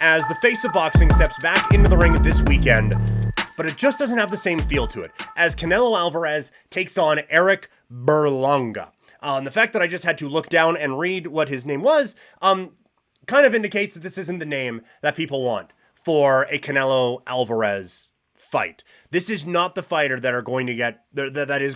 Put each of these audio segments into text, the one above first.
as the face of boxing steps back into the ring this weekend, but it just doesn't have the same feel to it, as Canelo Alvarez takes on Edgar Berlanga. And the fact that I just had to look down and read what his name was, kind of indicates that this isn't the name that people want for a Canelo Alvarez fight. This is not the fighter that is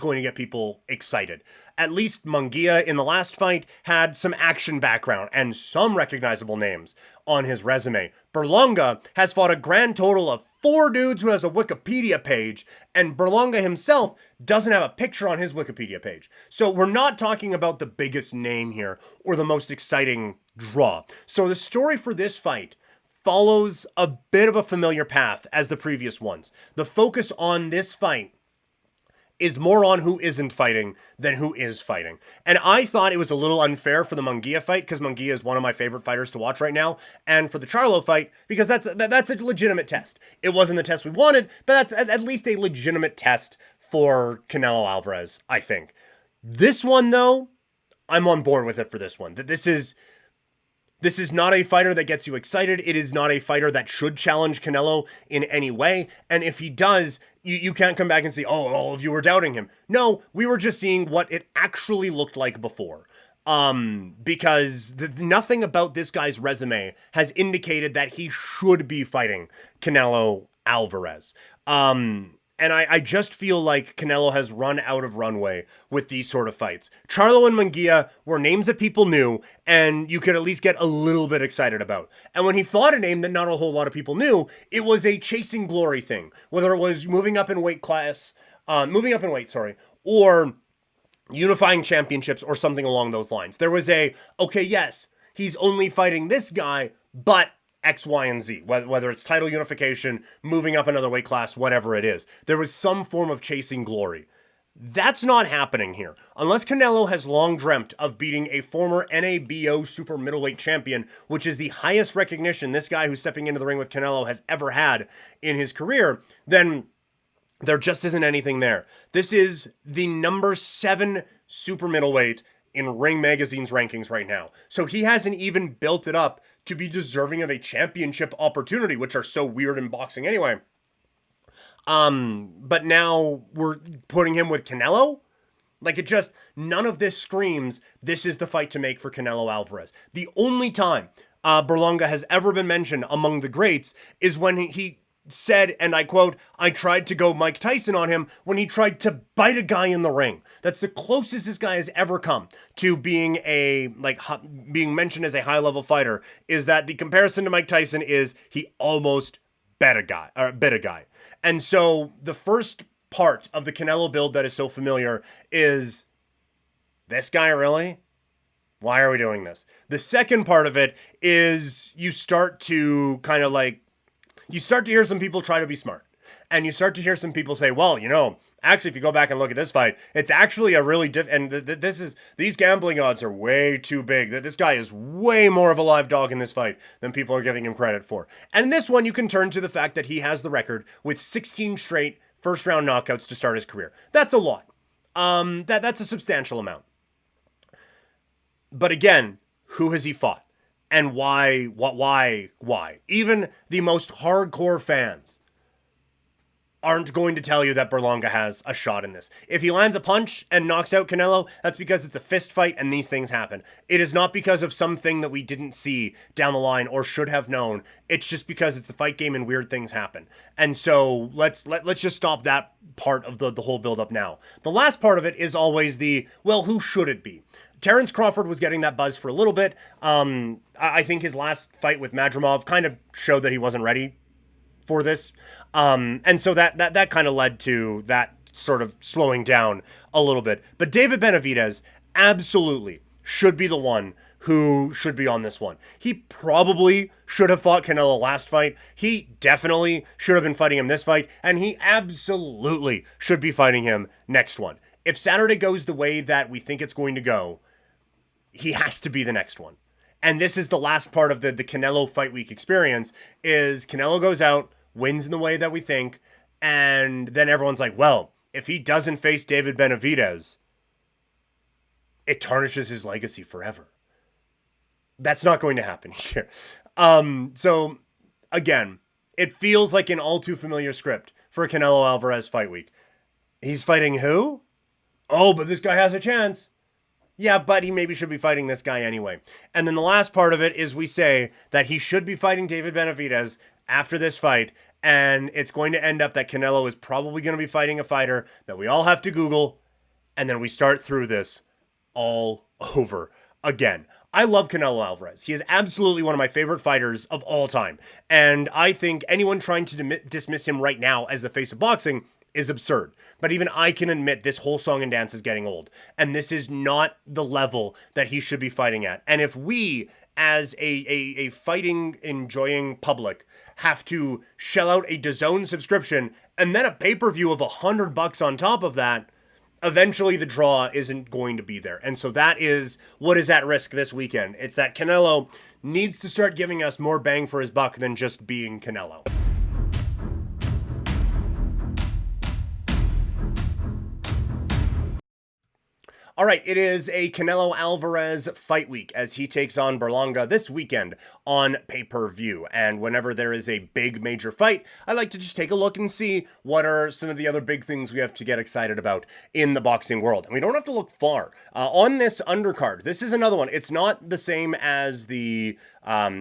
going to get people excited. At least Munguia in the last fight had some action background and some recognizable names on his resume. Berlanga has fought a grand total of 4 dudes who has a Wikipedia page, and Berlanga himself doesn't have a picture on his Wikipedia page. So we're not talking about the biggest name here or the most exciting draw. So the story for this fight follows a bit of a familiar path as the previous ones. The focus on this fight is more on who isn't fighting than who is fighting. And I thought it was a little unfair for the Munguia fight, because Munguia is one of my favorite fighters to watch right now, and for the Charlo fight, because that's a legitimate test. It wasn't the test we wanted, but that's at least a legitimate test for Canelo Alvarez, I think. This one, though, I'm on board with it for this one. This is not a fighter that gets you excited. It is not a fighter that should challenge Canelo in any way. And if he does, you can't come back and say, oh, all of you were doubting him. No, we were just seeing what it actually looked like before. Because nothing about this guy's resume has indicated that he should be fighting Canelo Alvarez. And I just feel like Canelo has run out of runway with these sort of fights. Charlo and Munguia were names that people knew, and you could at least get a little bit excited about. And when he fought a name that not a whole lot of people knew, it was a chasing glory thing. Whether it was moving up in weight, or unifying championships or something along those lines. There was okay, yes, he's only fighting this guy, but X, Y, and Z, whether it's title unification, moving up another weight class, whatever it is. There was some form of chasing glory. That's not happening here. Unless Canelo has long dreamt of beating a former NABO super middleweight champion, which is the highest recognition this guy who's stepping into the ring with Canelo has ever had in his career, then there just isn't anything there. This is the number 7 super middleweight in Ring Magazine's rankings right now. So he hasn't even built it up to be deserving of a championship opportunity, which are so weird in boxing anyway. But now we're putting him with Canelo? None of this screams, this is the fight to make for Canelo Alvarez. The only time Berlanga has ever been mentioned among the greats is when he said, and I quote, I tried to go Mike Tyson on him when he tried to bite a guy in the ring. That's the closest this guy has ever come to being being mentioned as a high-level fighter, is that the comparison to Mike Tyson is he almost bit a guy. And so the first part of the Canelo build that is so familiar is, this guy really? Why are we doing this? The second part of it is you start to hear some people try to be smart. And you start to hear some people say, well, actually, if you go back and look at this fight, it's actually a really these gambling odds are way too big. That this guy is way more of a live dog in this fight than people are giving him credit for. And in this one, you can turn to the fact that he has the record with 16 straight first-round knockouts to start his career. That's a lot. That's a substantial amount. But again, who has he fought? And why? Why? Even the most hardcore fans aren't going to tell you that Berlanga has a shot in this. If he lands a punch and knocks out Canelo, that's because it's a fist fight and these things happen. It is not because of something that we didn't see down the line or should have known. It's just because it's the fight game and weird things happen. And so let's just stop that part of the whole build-up now. The last part of it is always who should it be? Terence Crawford was getting that buzz for a little bit. I think his last fight with Madrimov kind of showed that he wasn't ready for this. And so that kind of led to that sort of slowing down a little bit. But David Benavidez absolutely should be the one who should be on this one. He probably should have fought Canelo last fight. He definitely should have been fighting him this fight. And he absolutely should be fighting him next one. If Saturday goes the way that we think it's going to go, he has to be the next one. And this is the last part of the Canelo Fight Week experience, is Canelo goes out, wins in the way that we think, and then everyone's like, well, if he doesn't face David Benavidez, it tarnishes his legacy forever. That's not going to happen here. So again, it feels like an all too familiar script for a Canelo Alvarez fight week. He's fighting who? Oh, but this guy has a chance. Yeah, but he maybe should be fighting this guy anyway. And then the last part of it is we say that he should be fighting David Benavidez after this fight, and it's going to end up that Canelo is probably going to be fighting a fighter that we all have to Google, and then we start through this all over again. I love Canelo Alvarez. He is absolutely one of my favorite fighters of all time, and I think anyone trying to dismiss him right now as the face of boxing is absurd. But even I can admit this whole song and dance is getting old. And this is not the level that he should be fighting at. And if we, as a fighting enjoying public, have to shell out a DAZN subscription and then a pay-per-view of $100 on top of that, eventually the draw isn't going to be there. And so that is what is at risk this weekend. It's that Canelo needs to start giving us more bang for his buck than just being Canelo. All right, it is a Canelo Alvarez fight week as he takes on Berlanga this weekend on pay-per-view. And whenever there is a big major fight, I like to just take a look and see what are some of the other big things we have to get excited about in the boxing world. And we don't have to look far. On this undercard, this is another one. It's not the same as the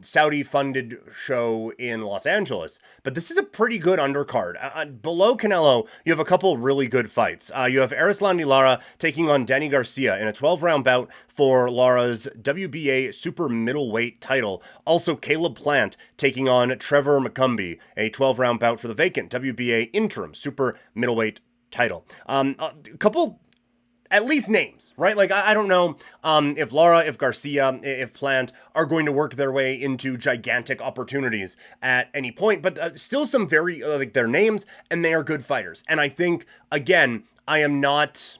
Saudi-funded show in Los Angeles, but this is a pretty good undercard. Below Canelo, you have a couple really good fights. You have Erislandy Lara taking on Danny Garcia in a 12-round bout for Lara's WBA super middleweight title. Also, Caleb Plant taking on Trevor McCumbee, a 12-round bout for the vacant WBA interim super middleweight title. A couple at least names, right? Like, I don't know if Lara, if Garcia, if Plant are going to work their way into gigantic opportunities at any point, but still some very, like, their names, and they are good fighters. And I think, again, I am not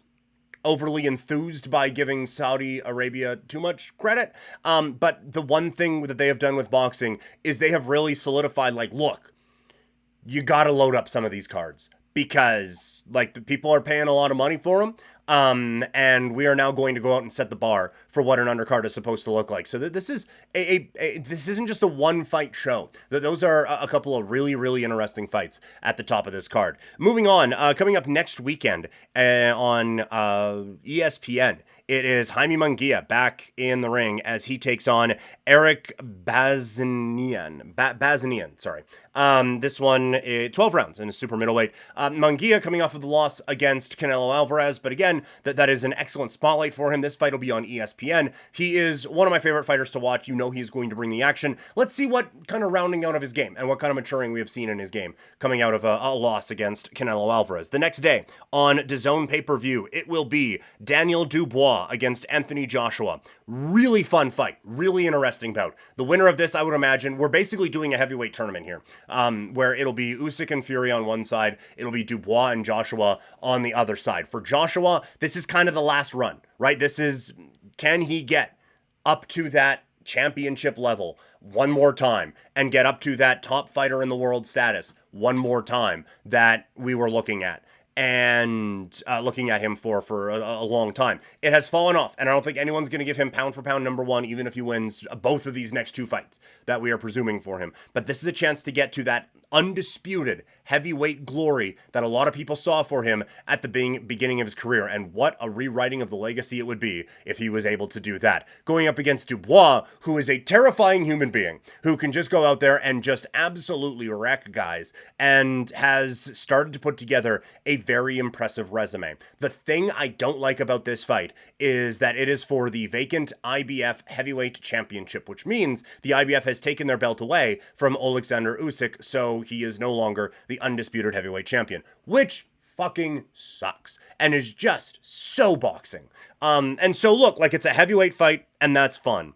overly enthused by giving Saudi Arabia too much credit, but the one thing that they have done with boxing is they have really solidified, like, look, you gotta load up some of these cards because, like, the people are paying a lot of money for them. And we are now going to go out and set the bar for what an undercard is supposed to look like. So that this is this isn't just a one fight show. Those are a couple of really, really interesting fights at the top of this card. Moving on, coming up next weekend on ESPN, it is Jaime Munguia back in the ring as he takes on Eric Bazinian. Bazinian, sorry. This one, 12 rounds in a super middleweight. Munguia coming off of the loss against Canelo Alvarez, but again, that is an excellent spotlight for him. This fight will be on ESPN. He is one of my favorite fighters to watch. You know he's going to bring the action. Let's see what kind of rounding out of his game and what kind of maturing we have seen in his game coming out of a loss against Canelo Alvarez. The next day on DAZN pay-per-view, it will be Daniel Dubois against Anthony Joshua. Really fun fight. Really interesting bout. The winner of this, I would imagine, we're basically doing a heavyweight tournament here, where it'll be Usyk and Fury on one side, it'll be Dubois and Joshua on the other side. For Joshua, this is kind of the last run, right? This is, can he get up to that championship level one more time and get up to that top fighter in the world status one more time that we were looking at? And looking at him for a long time. It has fallen off, and I don't think anyone's going to give him pound for pound number one, even if he wins both of these next two fights that we are presuming for him. But this is a chance to get to that undisputed heavyweight glory that a lot of people saw for him at the beginning of his career, and what a rewriting of the legacy it would be if he was able to do that. Going up against Dubois, who is a terrifying human being, who can just go out there and just absolutely wreck guys, and has started to put together a very impressive resume. The thing I don't like about this fight is that it is for the vacant IBF heavyweight championship, which means the IBF has taken their belt away from Alexander Usyk, so he is no longer the undisputed heavyweight champion, which fucking sucks and is just so boxing. And so look, like, it's a heavyweight fight, and that's fun.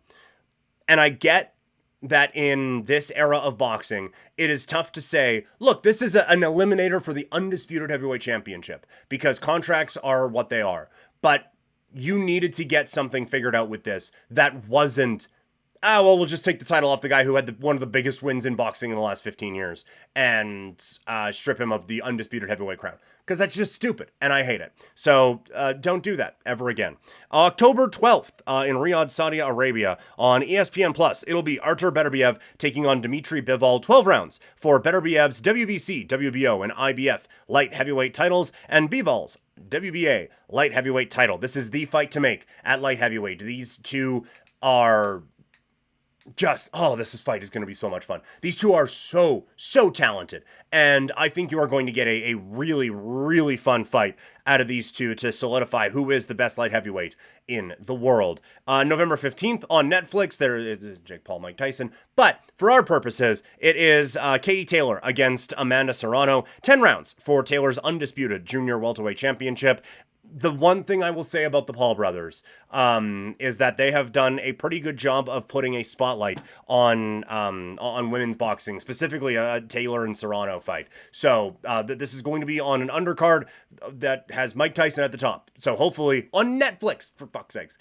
And I get that in this era of boxing, it is tough to say, look, this is an eliminator for the undisputed heavyweight championship, because contracts are what they are. But you needed to get something figured out with this that wasn't well, we'll just take the title off the guy who had one of the biggest wins in boxing in the last 15 years and strip him of the undisputed heavyweight crown. Because that's just stupid, and I hate it. So don't do that ever again. October 12th in Riyadh, Saudi Arabia on ESPN+, it'll be Artur Beterbiev taking on Dmitry Bivol, 12 rounds for Beterbiev's WBC, WBO, and IBF light heavyweight titles, and Bivol's WBA light heavyweight title. This is the fight to make at light heavyweight. These two are just, this fight is going to be so much fun. These two are so talented. And I think you are going to get a really, really fun fight out of these two to solidify who is the best light heavyweight in the world. November 15th on Netflix, there is Jake Paul, Mike Tyson. But for our purposes, it is Katie Taylor against Amanda Serrano. 10 rounds for Taylor's undisputed junior welterweight championship. The one thing I will say about the Paul brothers is that they have done a pretty good job of putting a spotlight on women's boxing, specifically a Taylor and Serrano fight. So this is going to be on an undercard that has Mike Tyson at the top. So hopefully on Netflix, for fuck's sakes.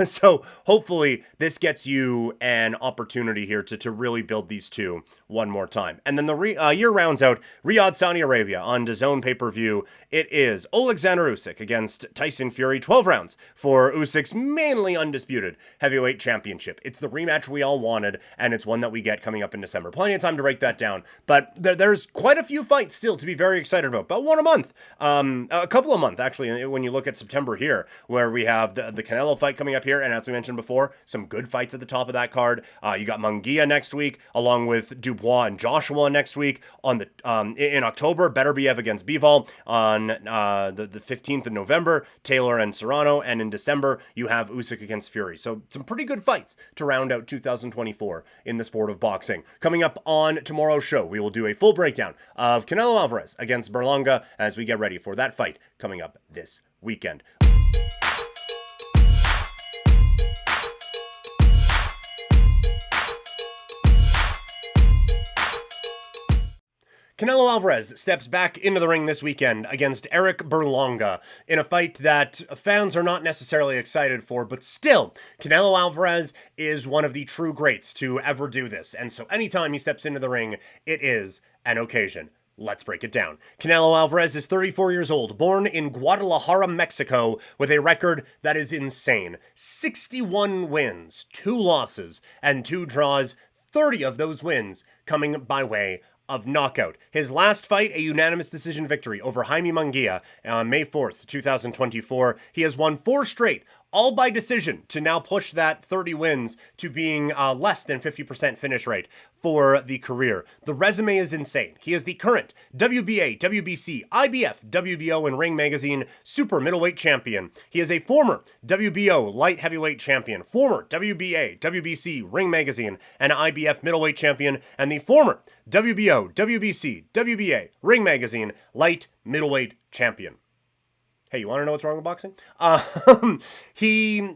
So hopefully this gets you an opportunity here to really build these two one more time. And then the year rounds out Riyadh, Saudi Arabia on DAZN pay-per-view. It is Alexander Usyk against Tyson Fury, 12 rounds for Usyk's mainly undisputed heavyweight championship. It's the rematch we all wanted, and it's one that we get coming up in December. Plenty of time to break that down, but there's quite a few fights still to be very excited about one a month. A couple a month, actually, when you look at September here, where we have the Canelo fight coming up here, and as we mentioned before, some good fights at the top of that card. You got Munguia next week, along with Dubois and Joshua next week. On the in October, Beterbiev against Bivol. On the 15th of November, Taylor and Serrano, and in December, you have Usyk against Fury. So some pretty good fights to round out 2024 in the sport of boxing. Coming up on tomorrow's show, we will do a full breakdown of Canelo Alvarez against Berlanga as we get ready for that fight coming up this weekend. Canelo Alvarez steps back into the ring this weekend against Edgar Berlanga in a fight that fans are not necessarily excited for, but still, Canelo Alvarez is one of the true greats to ever do this, and so anytime he steps into the ring, it is an occasion. Let's break it down. Canelo Alvarez is 34 years old, born in Guadalajara, Mexico, with a record that is insane. 61 wins, 2 losses, and 2 draws, 30 of those wins coming by way of knockout. His last fight, a unanimous decision victory over Jaime Munguia on May 4th, 2024. He has won 4 straight, all by decision, to now push that 30 wins to being less than 50% finish rate for the career. The resume is insane. He is the current WBA, WBC, IBF, WBO, and Ring Magazine super middleweight champion. He is a former WBO light heavyweight champion, former WBA, WBC, Ring Magazine, and IBF middleweight champion, and the former WBO, WBC, WBA, Ring Magazine, light middleweight champion. Hey, you want to know what's wrong with boxing? He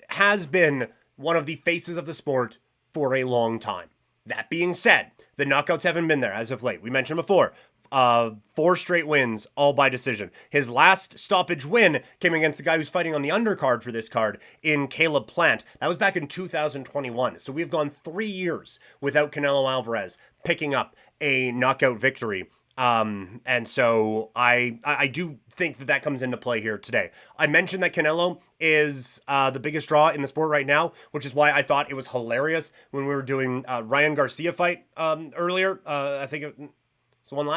has been one of the faces of the sport for a long time. That being said, the knockouts haven't been there as of late. We mentioned before, 4 straight wins, all by decision. His last stoppage win came against the guy who's fighting on the undercard for this card in Caleb Plant. That was back in 2021. So we've gone 3 years without Canelo Alvarez picking up a knockout victory. And so I do think that comes into play here today. I mentioned that Canelo is the biggest draw in the sport right now, which is why I thought it was hilarious when we were doing Ryan Garcia fight earlier. I think it was the one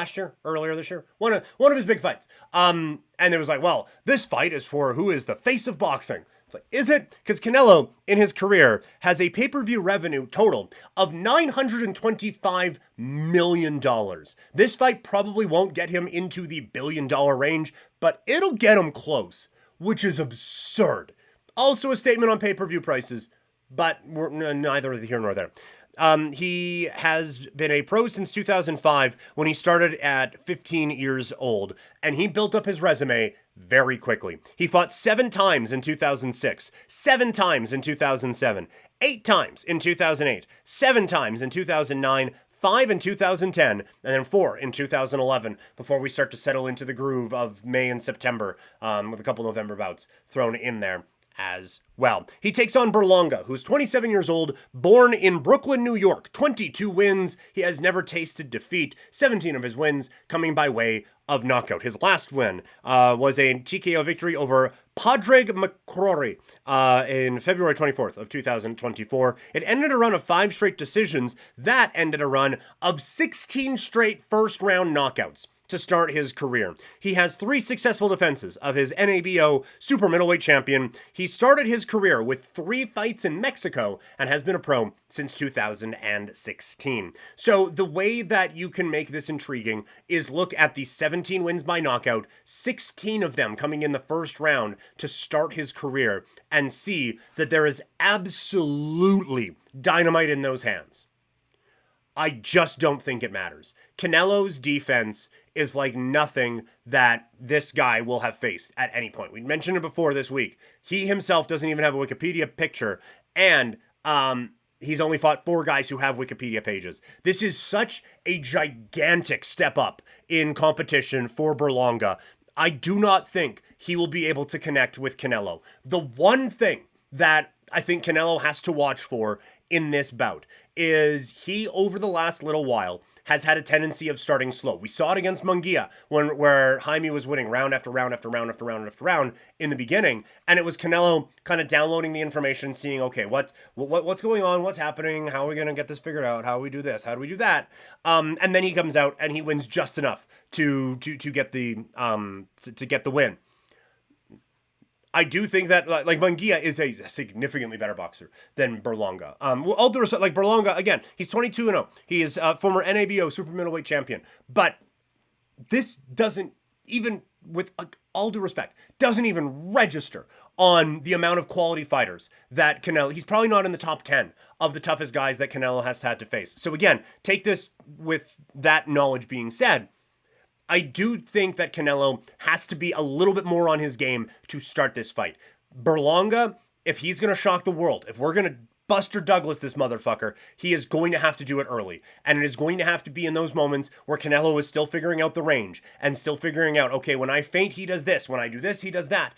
earlier this year, one of his big fights. And it was like, well, this fight is for who is the face of boxing. It's like, is it? Because Canelo, in his career, has a pay-per-view revenue total of $925 million. This fight probably won't get him into the billion-dollar range, but it'll get him close, which is absurd. Also a statement on pay-per-view prices, but we're neither here nor there. He has been a pro since 2005 when he started at 15 years old, and he built up his resume very quickly. He fought 7 times in 2006, 7 times in 2007, 8 times in 2008, 7 times in 2009, 5 in 2010, and then 4 in 2011 before we start to settle into the groove of May and September with a couple November bouts thrown in there. as well. He takes on Berlanga, who's 27 years old, born in Brooklyn, New York, 22 wins. He has never tasted defeat, 17 of his wins coming by way of knockout. His last win was a TKO victory over Padraig McCrory in February 24th of 2024. It ended a run of 5 straight decisions. That ended a run of 16 straight first-round knockouts to start his career. He has 3 successful defenses of his NABO super middleweight champion. He started his career with 3 fights in Mexico and has been a pro since 2016. So the way that you can make this intriguing is look at the 17 wins by knockout, 16 of them coming in the first round to start his career, and see that there is absolutely dynamite in those hands. I just don't think it matters. Canelo's defense is like nothing that this guy will have faced at any point. We mentioned it before this week. He himself doesn't even have a Wikipedia picture, and he's only fought 4 guys who have Wikipedia pages. This is such a gigantic step up in competition for Berlanga. I do not think he will be able to connect with Canelo. The one thing that I think Canelo has to watch for in this bout is he, over the last little while, has had a tendency of starting slow. We saw it against Munguia where Jaime was winning round after round after round after round after round in the beginning, and it was Canelo kind of downloading the information, seeing, okay, what's going on, what's happening, how are we going to get this figured out, how do we do this, how do we do that, and then he comes out and he wins just enough to get the win. I do think that, like, Munguia is a significantly better boxer than Berlanga. All due respect, like, Berlanga, again, he's 22-0. He is a former NABO super middleweight champion. But this doesn't even, with all due respect, doesn't even register on the amount of quality fighters that Canelo, he's probably not in the top 10 of the toughest guys that Canelo has had to face. So again, take this with that knowledge being said. I do think that Canelo has to be a little bit more on his game to start this fight. Berlanga, if he's going to shock the world, if we're going to Buster Douglas this motherfucker, he is going to have to do it early. And it is going to have to be in those moments where Canelo is still figuring out the range and still figuring out, okay, when I feint, he does this. When I do this, he does that.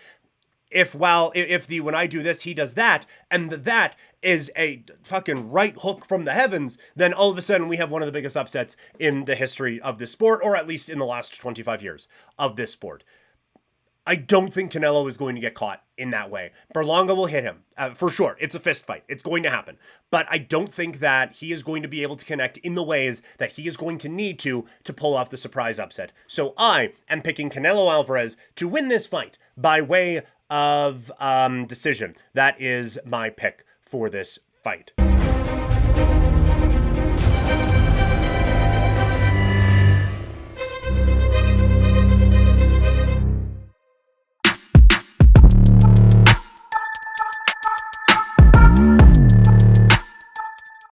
When I do this, he does that, and that is a fucking right hook from the heavens, then all of a sudden we have one of the biggest upsets in the history of this sport, or at least in the last 25 years of this sport. I don't think Canelo is going to get caught in that way. Berlanga will hit him, for sure. It's a fist fight. It's going to happen. But I don't think that he is going to be able to connect in the ways that he is going to need to pull off the surprise upset. So I am picking Canelo Alvarez to win this fight by way of decision. That is my pick for this fight.